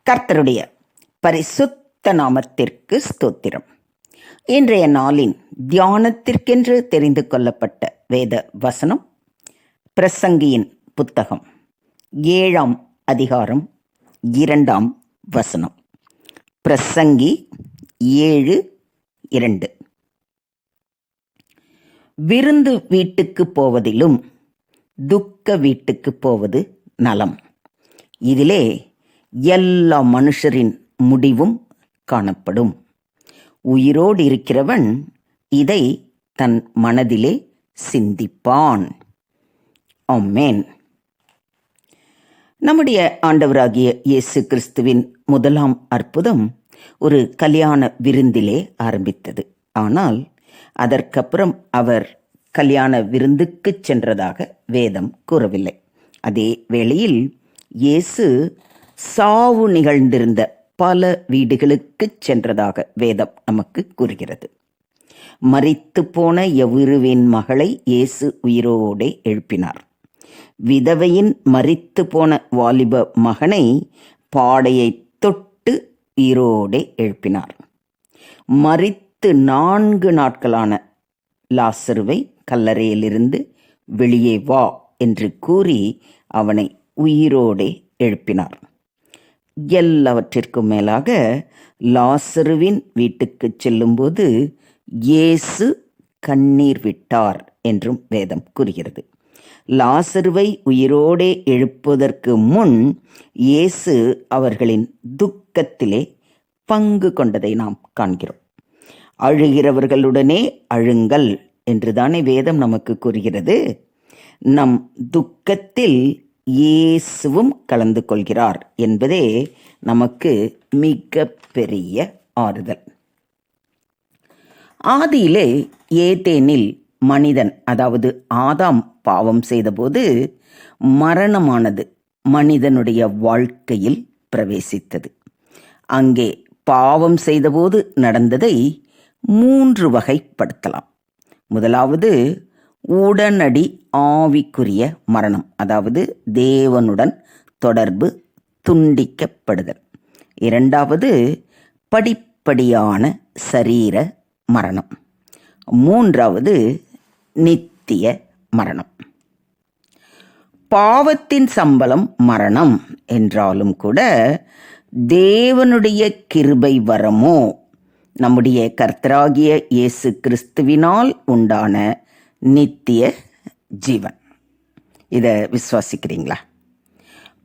கர்த்தருடைய பரிசுத்த நாமத்திற்கு ஸ்தோத்திரம். இன்றைய நாளின் தியானத்திற்கென்று தெரிந்து கொள்ளப்பட்ட வேத வசனம் பிரசங்கியின் புத்தகம் 7ஆம் அதிகாரம் 2ஆம் வசனம். பிரசங்கி 7:2. விருந்து வீட்டுக்கு போவதிலும் துக்க வீட்டுக்கு போவது நலம். இதிலே எல்லா மனுஷரின் முடிவும் காணப்படும். உயிரோடு இருக்கிறவன் இதை தன் மனதிலே சிந்திப்பான். ஆமென். நம்முடைய ஆண்டவராகிய இயேசு கிறிஸ்துவின் முதலாம் அற்புதம் ஒரு கல்யாண விருந்திலே ஆரம்பித்தது. ஆனால் அதற்கப்புறம் அவர் கல்யாண விருந்துக்கு சென்றதாக வேதம் கூறவில்லை. அதே வேளையில் இயேசு சாவு நிகழ்ந்திருந்த பல வீடுகளுக்கு சென்றதாக வேதம் நமக்கு கூறுகிறது. மரித்து போன எவ்விருவின் மகளை இயேசு உயிரோடே எழுப்பினார். விதவையின் மரித்து போன வாலிப மகனை பாடையை தொட்டு உயிரோடே எழுப்பினார். மரித்து 4 நாட்களான லாசருவை கல்லறையிலிருந்து வெளியே வா என்று கூறி அவனை உயிரோடே எழுப்பினார். எல்லாவற்றிற்கும் மேலாக லாசருவின் வீட்டுக்கு செல்லும்போது இயேசு கண்ணீர் விட்டார் என்றும் வேதம் கூறுகிறது. லாசருவை உயிரோடே எழுப்புவதற்கு முன் இயேசு அவர்களின் துக்கத்திலே பங்கு கொண்டதை நாம் காண்கிறோம். அழுகிறவர்களுடனே அழுங்கள் என்றுதானே வேதம் நமக்கு கூறுகிறது. நம் துக்கத்தில் இயேசுவும் கலந்து கொள்கிறார் என்பதே நமக்கு மிக பெரிய ஆறுதல். ஆதியிலே ஏதேனில் மனிதன், அதாவது ஆதாம் பாவம் செய்தபோது மரணமானது மனிதனுடைய வாழ்க்கையில் பிரவேசித்தது. அங்கே பாவம் செய்தபோது நடந்ததை 3 வகைப்படுத்தலாம். முதலாவது உடனடி ஆவிக்குரிய மரணம், அதாவது தேவனுடன் தொடர்பு துண்டிக்கப்படுதல். 2வது படிப்படியான சரீர மரணம். 3வது நித்திய மரணம். பாவத்தின் சம்பளம் மரணம் என்றாலும் கூட தேவனுடைய கிருபை வரமோ நம்முடைய கர்த்தராகிய இயேசு கிறிஸ்துவினால் உண்டான நித்திய ஜீவன். இதை விசுவாசிக்கிறீங்களா?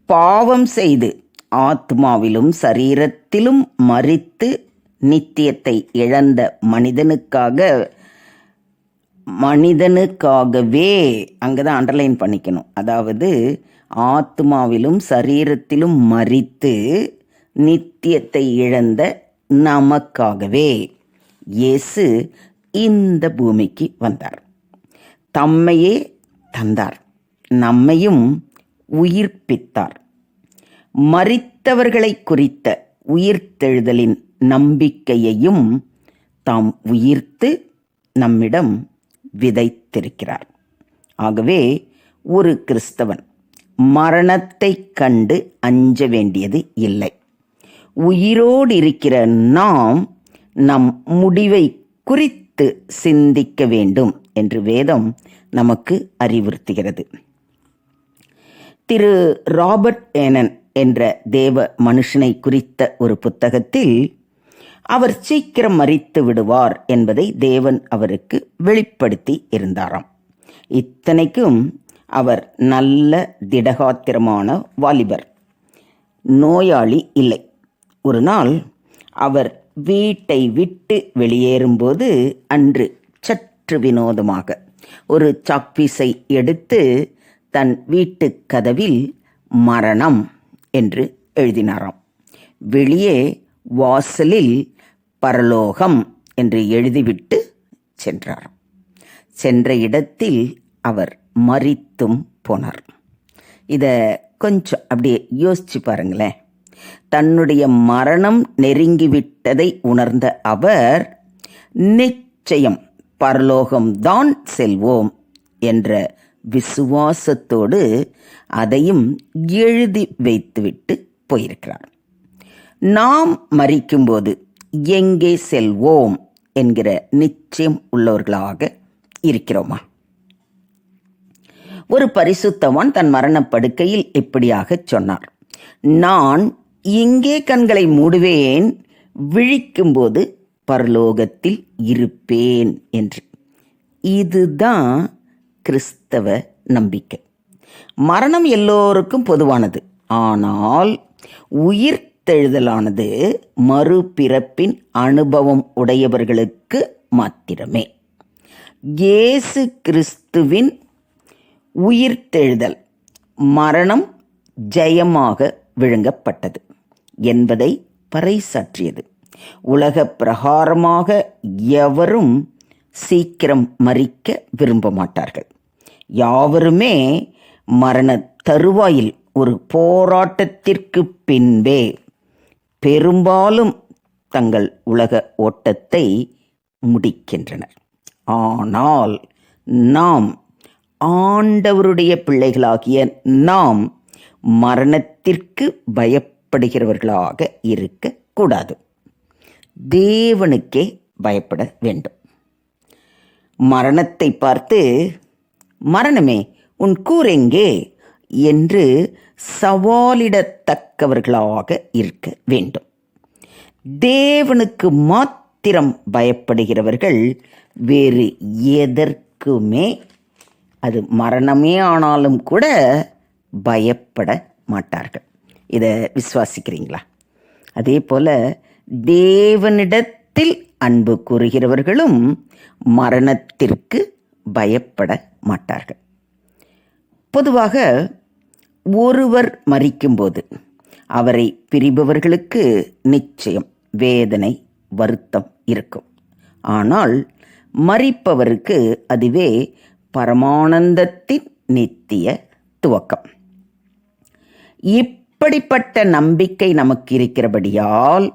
பாவம் செய்து ஆத்மாவிலும் சரீரத்திலும் மரித்து நித்தியத்தை இழந்த மனிதனுக்காகவே அங்கதான் அண்டர்லைன் பண்ணிக்கணும். அதாவது ஆத்மாவிலும் சரீரத்திலும் மரித்து நித்தியத்தை இழந்த நமக்காகவே இயேசு இந்த பூமிக்கு வந்தார். தம்மையே தந்தார், நம்மையும் உயிர்ப்பித்தார். மரித்தவர்களை குறித்த உயிர்த்தெழுதலின் நம்பிக்கையையும் தாம் உயிர்த்து நம்மிடம் விதைத்திருக்கிறார். ஆகவே ஒரு கிறிஸ்தவன் மரணத்தை கண்டு அஞ்ச வேண்டியது இல்லை. உயிரோடு இருக்கிற நாம் நம் முடிவை குறித்து சிந்திக்க வேண்டும் என்று வேதம் நமக்கு அறிவுறுத்துகிறது. திரு ராபர்ட் ஏனன் என்ற தேவ மனுஷனை குறித்த ஒரு புத்தகத்தில் அவர் சீக்கிரம் மரித்து விடுவார் என்பதை தேவன் அவருக்கு வெளிப்படுத்தி இருந்தாராம். இத்தனைக்கும் அவர் நல்ல திடகாத்திரமான வாலிபர், நோயாளி இல்லை. ஒரு நாள் அவர் வீட்டை விட்டு வெளியேறும்போது அன்று சற்று வினோதமாக ஒரு சாக்பீஸை எடுத்து தன் வீட்டு கதவில் மரணம் என்று எழுதினாராம். வெளியே வாசலில் பரலோகம் என்று எழுதிவிட்டு சென்றாராம். சென்ற இடத்தில் அவர் மரித்தும் போனார். இதை கொஞ்சம் அப்படியே யோசிச்சு பாருங்களேன். தன்னுடைய மரணம் நெருங்கிவிட்டதை உணர்ந்த அவர் நிச்சயம் பரலோகம்தான் செல்வோம் என்ற விசுவாசத்தோடு அதையும் எழுதி வைத்துவிட்டு போயிருக்கிறார். நாம் மரிக்கும்போது எங்கே செல்வோம் என்கிற நிச்சயம் உள்ளவர்களாக இருக்கிறோமா? ஒரு பரிசுத்தவான் தன் மரணப்படுக்கையில் இப்படியாக சொன்னார், நான் இங்கே கண்களை மூடுவேன், விழிக்கும்போது பரலோகத்தில் இருப்பேன் என்று. இதுதான் கிறிஸ்தவ நம்பிக்கை. மரணம் எல்லோருக்கும் பொதுவானது. ஆனால் உயிர்த்தெழுதலானது மறுபிறப்பின் அனுபவம் உடையவர்களுக்கு மாத்திரமே. இயேசு கிறிஸ்துவின் உயிர்த்தெழுதல் மரணம் ஜெயமாக விழுங்கப்பட்டது என்பதை பறைசாற்றியது. உலக பிரகாரமாக எவரும் சீக்கிரம் மரிக்க விரும்ப மாட்டார்கள். யாவருமே மரண தருவாயில் ஒரு போராட்டத்திற்கு பின்பே பெரும்பாலும் தங்கள் உலக ஓட்டத்தை முடிக்கின்றனர். ஆனால் நாம், ஆண்டவருடைய பிள்ளைகளாகிய நாம், மரணத்திற்கு பயப்படுகிறவர்களாக இருக்கக்கூடாது. தேவனுக்கே பயப்பட வேண்டும். மரணத்தை பார்த்து, மரணமே உன் கூரெங்கே என்று சவாலிடத்தக்கவர்களாக இருக்க வேண்டும். தேவனுக்கு மாத்திரம் பயப்படுகிறவர்கள் வேறு எதற்குமே, அது மரணமே ஆனாலும் கூட பயப்பட மாட்டார்கள். இதை விசுவாசிக்கிறீங்களா? அதே போல தேவனிடத்தில் அன்பு கூறுகிறவர்களும் மரணத்திற்கு பயப்பட மாட்டார்கள். பொதுவாக ஒருவர் மரிக்கும்போது அவரை பிரிபவர்களுக்கு நிச்சயம் வேதனை, வருத்தம் இருக்கும். ஆனால் மரிப்பவருக்கு அதுவே பரமானந்தத்தின் நித்திய துவக்கம். இப்படிப்பட்ட நம்பிக்கை நமக்கு இருக்கிறபடியால்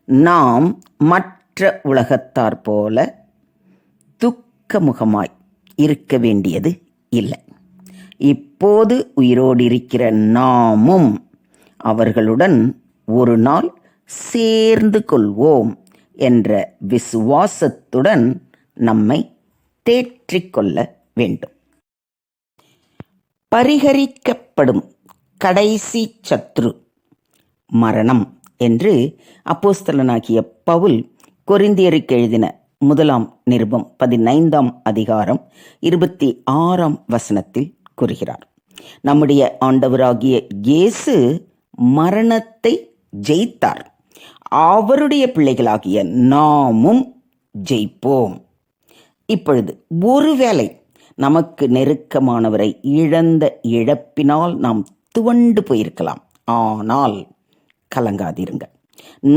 நாம் மற்ற உலகத்தார் போல துக்கமுகமாய் இருக்க வேண்டியது இல்லை. இப்போது உயிரோடு இருக்கிற நாமும் அவர்களுடன் ஒரு நாள் சேர்ந்து கொள்வோம் என்ற விசுவாசத்துடன் நம்மை தேற்றிக்கொள்ள வேண்டும். பரிகரிக்கப்படும் கடைசி சத்ரு மரணம் என்று அப்போஸ்தலனாகிய பவுல் கொரிந்தியருக்கு எழுதின 1 நிருபம் 15 அதிகாரம் 26 கூறுகிறார். நம்முடைய ஆண்டவராகிய இயேசு மரணத்தை ஜெயித்தார். அவருடைய பிள்ளைகளாகிய நாமும் ஜெயிப்போம். இப்பொழுது ஒருவேளை நமக்கு நெருக்கமானவரை இழந்த இழப்பினால் நாம் துவண்டு போயிருக்கலாம். ஆனால் கலங்காதிருங்க,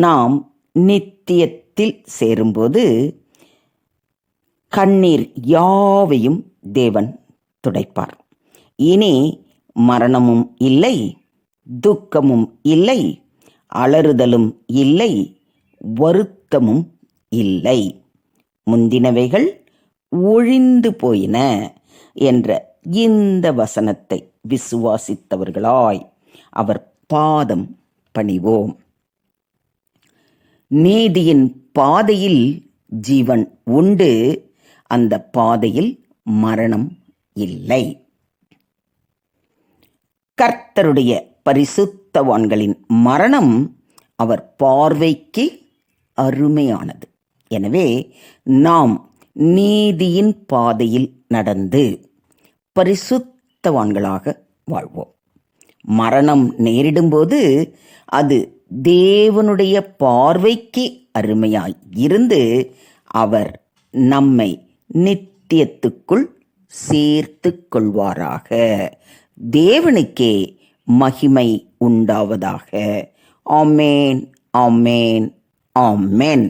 நாம் நித்தியத்தில் சேரும்போது கண்ணீர் யாவையும் தேவன் துடைப்பார். இனி மரணமும் இல்லை, துக்கமும் இல்லை, அலறுதலும் இல்லை, வருத்தமும் இல்லை, முந்தினவைகள் ஒழிந்து போயின என்ற இந்த வசனத்தை விசுவாசித்தவர்களாய் அவர் பாதம் பணிவோம். நீதியின் பாதையில் ஜீவன் உண்டு, அந்த பாதையில் மரணம் இல்லை. கர்த்தருடைய பரிசுத்தவான்களின் மரணம் அவர் பார்வைக்கு அருமையானது. எனவே நாம் நீதியின் பாதையில் நடந்து பரிசுத்தவான்களாக வாழ்வோம். மரணம் நேரிடும்போது அது தேவனுடைய பார்வைக்கு அருமையாய் இருந்து அவர் நம்மை நித்தியத்துக்குள் சேர்த்து கொள்வாராக. தேவனுக்கே மகிமை உண்டாவதாக. ஆமேன், ஆமேன், ஆமேன்.